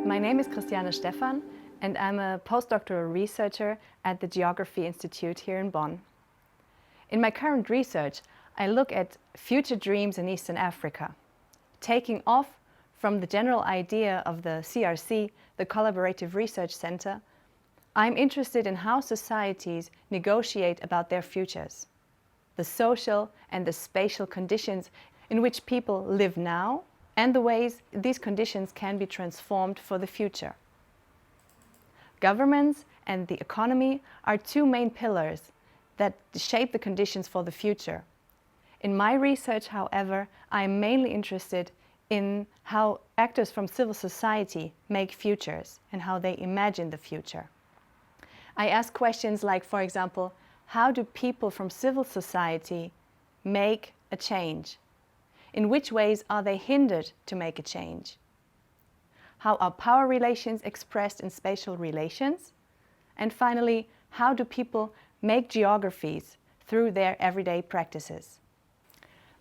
My name is Christiane Stephan and I'm a postdoctoral researcher at the Geography Institute here in Bonn. In my current research, I look at future dreams in Eastern Africa, taking off from the general idea of the CRC, the Collaborative Research Center. I'm interested in how societies negotiate about their futures, the social and the spatial conditions in which people live now, and the ways these conditions can be transformed for the future. Governments and the economy are two main pillars that shape the conditions for the future. In my research, however, I am mainly interested in how actors from civil society make futures and how they imagine the future. I ask questions like, for example, how do people from civil society make a change? In which ways are they hindered to make a change? How are power relations expressed in spatial relations? And finally, how do people make geographies through their everyday practices?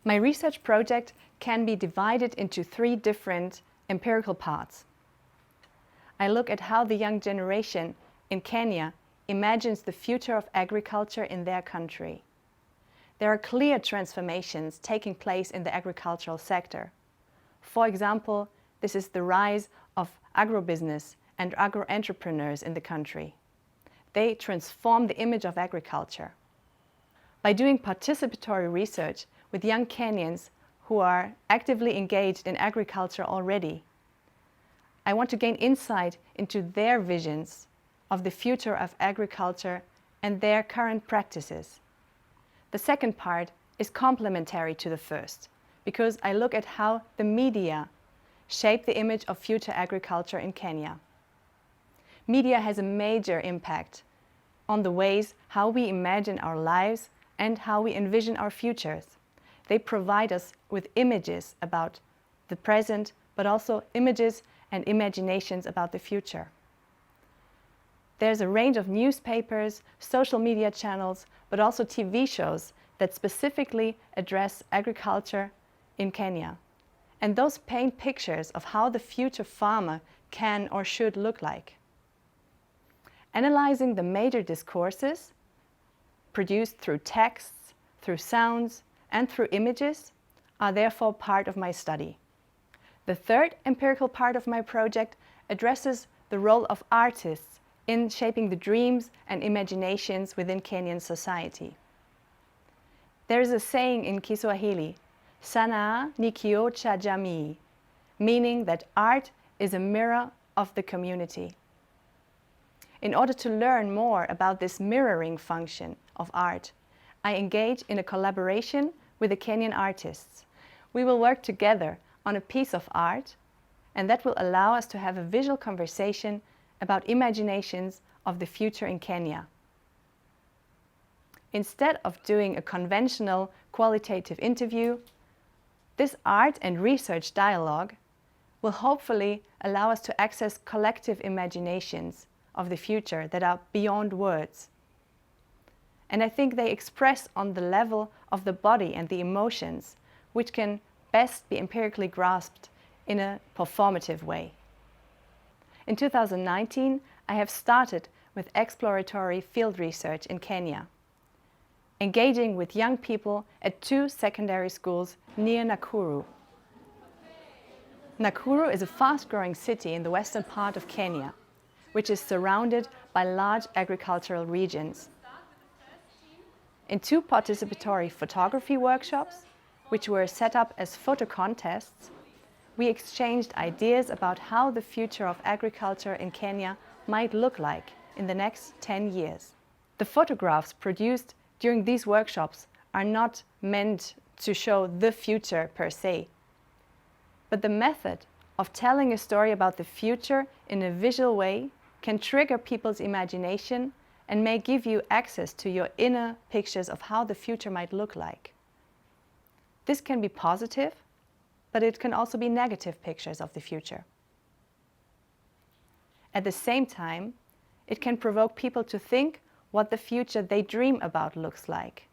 My research project can be divided into three different empirical parts. I look at how the young generation in Kenya imagines the future of agriculture in their country. There are clear transformations taking place in the agricultural sector. For example, this is the rise of agrobusiness and agro-entrepreneurs in the country. They transform the image of agriculture. By doing participatory research with young Kenyans who are actively engaged in agriculture already, I want to gain insight into their visions of the future of agriculture and their current practices. The second part is complementary to the first, because I look at how the media shape the image of future agriculture in Kenya. Media has a major impact on the ways how we imagine our lives and how we envision our futures. They provide us with images about the present, but also images and imaginations about the future. There's a range of newspapers, social media channels, but also TV shows that specifically address agriculture in Kenya. And those paint pictures of how the future farmer can or should look like. Analyzing the major discourses produced through texts, through sounds, and through images are therefore part of my study. The third empirical part of my project addresses the role of artists in shaping the dreams and imaginations within Kenyan society. There is a saying in Kiswahili, "Sanaa ni kioo cha jamii," meaning that art is a mirror of the community. In order to learn more about this mirroring function of art, I engage in a collaboration with the Kenyan artists. We will work together on a piece of art, and that will allow us to have a visual conversation about imaginations of the future in Kenya. Instead of doing a conventional qualitative interview, this art and research dialogue will hopefully allow us to access collective imaginations of the future that are beyond words. And I think they express on the level of the body and the emotions, which can best be empirically grasped in a performative way. In 2019, I have started with exploratory field research in Kenya, engaging with young people at 2 secondary schools near Nakuru. Nakuru is a fast-growing city in the western part of Kenya, which is surrounded by large agricultural regions. In 2 participatory photography workshops, which were set up as photo contests, we exchanged ideas about how the future of agriculture in Kenya might look like in the next 10 years. The photographs produced during these workshops are not meant to show the future per se, but the method of telling a story about the future in a visual way can trigger people's imagination and may give you access to your inner pictures of how the future might look like. This can be positive, but it can also be negative pictures of the future. At the same time, it can provoke people to think what the future they dream about looks like.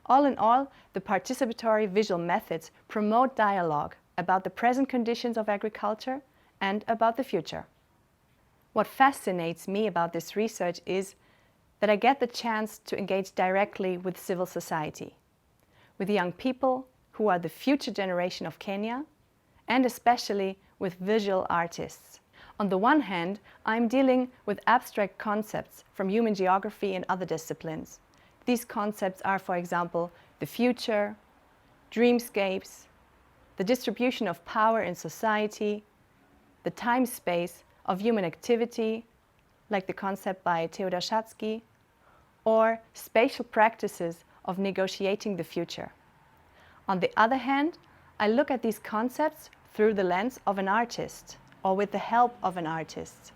All in all, the participatory visual methods promote dialogue about the present conditions of agriculture and about the future. What fascinates me about this research is that I get the chance to engage directly with civil society, with young people who are the future generation of Kenya, and especially with visual artists. On the one hand, I'm dealing with abstract concepts from human geography and other disciplines. These concepts are, for example, the future, dreamscapes, the distribution of power in society, the time-space of human activity, like the concept by Theodor Schatzky, or spatial practices of negotiating the future. On the other hand, I look at these concepts through the lens of an artist, or with the help of an artist,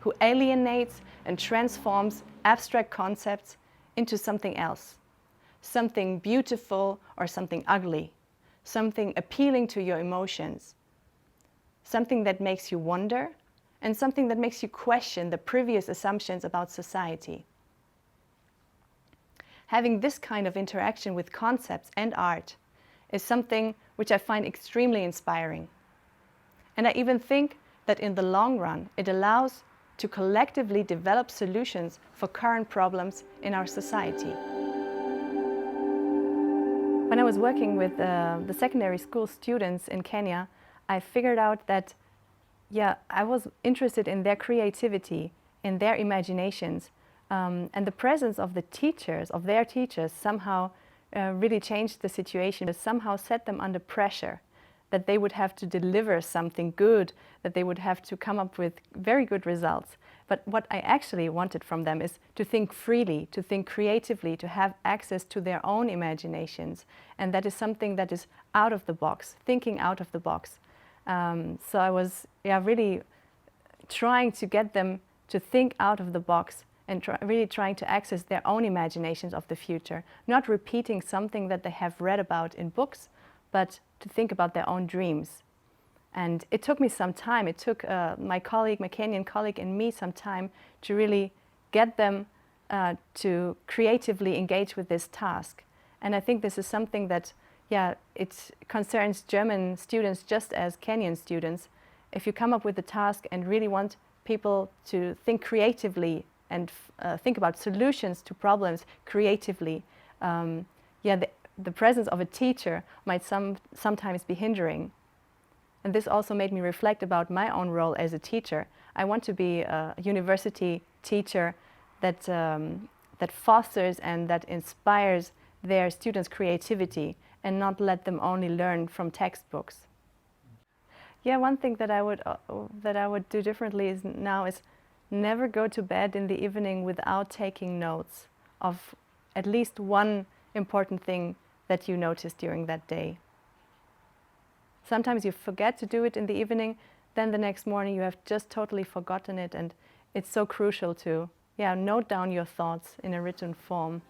who alienates and transforms abstract concepts into something else, something beautiful or something ugly, something appealing to your emotions, something that makes you wonder, and something that makes you question the previous assumptions about society. Having this kind of interaction with concepts and art is something which I find extremely inspiring. And I even think that in the long run, it allows to collectively develop solutions for current problems in our society. When I was working with the secondary school students in Kenya, I figured out that, I was interested in their creativity, in their imaginations, and the presence of the teachers, of their teachers, somehow really changed the situation, somehow set them under pressure, that they would have to deliver something good, that they would have to come up with very good results. But what I actually wanted from them is to think freely, to think creatively, to have access to their own imaginations. And that is something that is out of the box, thinking out of the box. So I was really trying to get them to think out of the box and really trying to access their own imaginations of the future, not repeating something that they have read about in books, but to think about their own dreams. And it took me some time. It took my Kenyan colleague and me some time to really get them to creatively engage with this task. And I think this is something that, it concerns German students just as Kenyan students. If you come up with a task and really want people to think creatively and think about solutions to problems creatively, the presence of a teacher might sometimes be hindering. And this also made me reflect about my own role as a teacher. I want to be a university teacher that, that fosters and that inspires their students' creativity and not let them only learn from textbooks. One thing that I would do differently is never go to bed in the evening without taking notes of at least one important thing that you noticed during that day. Sometimes you forget to do it in the evening, then the next morning you have just totally forgotten it, and it's so crucial to note down your thoughts in a written form.